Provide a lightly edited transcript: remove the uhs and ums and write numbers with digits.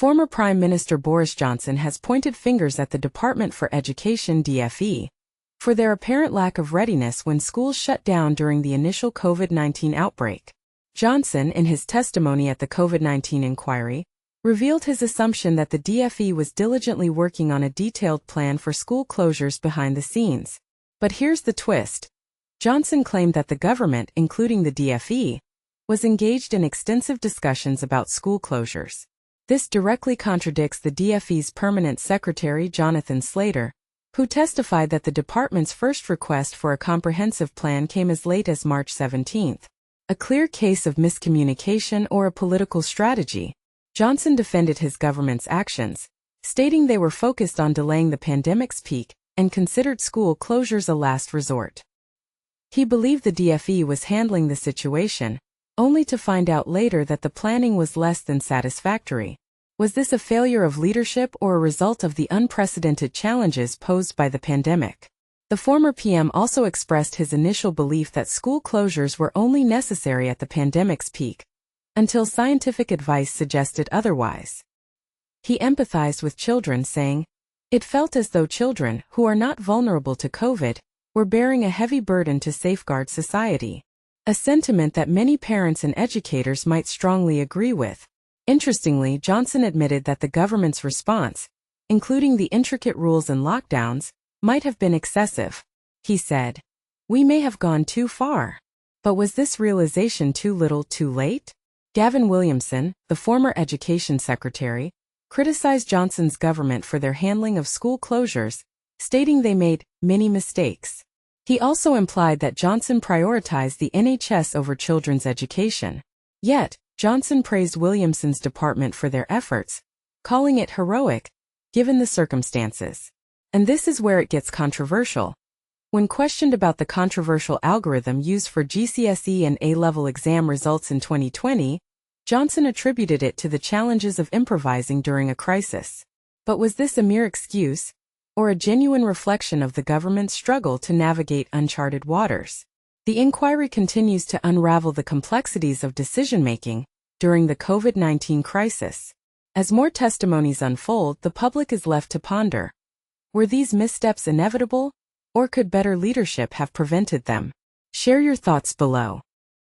Former Prime Minister Boris Johnson has pointed fingers at the Department for Education (DfE) for their apparent lack of readiness when schools shut down during the initial COVID-19 outbreak. Johnson, in his testimony at the COVID-19 inquiry, revealed his assumption that the DfE was diligently working on a detailed plan for school closures behind the scenes. But here's the twist. Johnson claimed that the government, including the DfE, was engaged in extensive discussions about school closures. This directly contradicts the DfE's permanent secretary, Jonathan Slater, who testified that the department's first request for a comprehensive plan came as late as March 17. A clear case of miscommunication or a political strategy. Johnson defended his government's actions, stating they were focused on delaying the pandemic's peak and considered school closures a last resort. He believed the DfE was handling the situation, only to find out later that the planning was less than satisfactory. Was this a failure of leadership or a result of the unprecedented challenges posed by the pandemic? The former PM also expressed his initial belief that school closures were only necessary at the pandemic's peak, until scientific advice suggested otherwise. He empathized with children, saying, "It felt as though children, who are not vulnerable to COVID, were bearing a heavy burden to safeguard society." A sentiment that many parents and educators might strongly agree with. Interestingly, Johnson admitted that the government's response, including the intricate rules and lockdowns, might have been excessive. He said, "We may have gone too far." But was this realization too little, too late? Gavin Williamson, the former education secretary, criticized Johnson's government for their handling of school closures, stating they made many mistakes. He also implied that Johnson prioritized the NHS over children's education. Yet, Johnson praised Williamson's department for their efforts, calling it heroic, given the circumstances. And this is where it gets controversial. When questioned about the controversial algorithm used for GCSE and A-level exam results in 2020, Johnson attributed it to the challenges of improvising during a crisis. But was this a mere excuse, or a genuine reflection of the government's struggle to navigate uncharted waters? The inquiry continues to unravel the complexities of decision-making during the COVID-19 crisis. As more testimonies unfold, the public is left to ponder. Were these missteps inevitable, or could better leadership have prevented them? Share your thoughts below.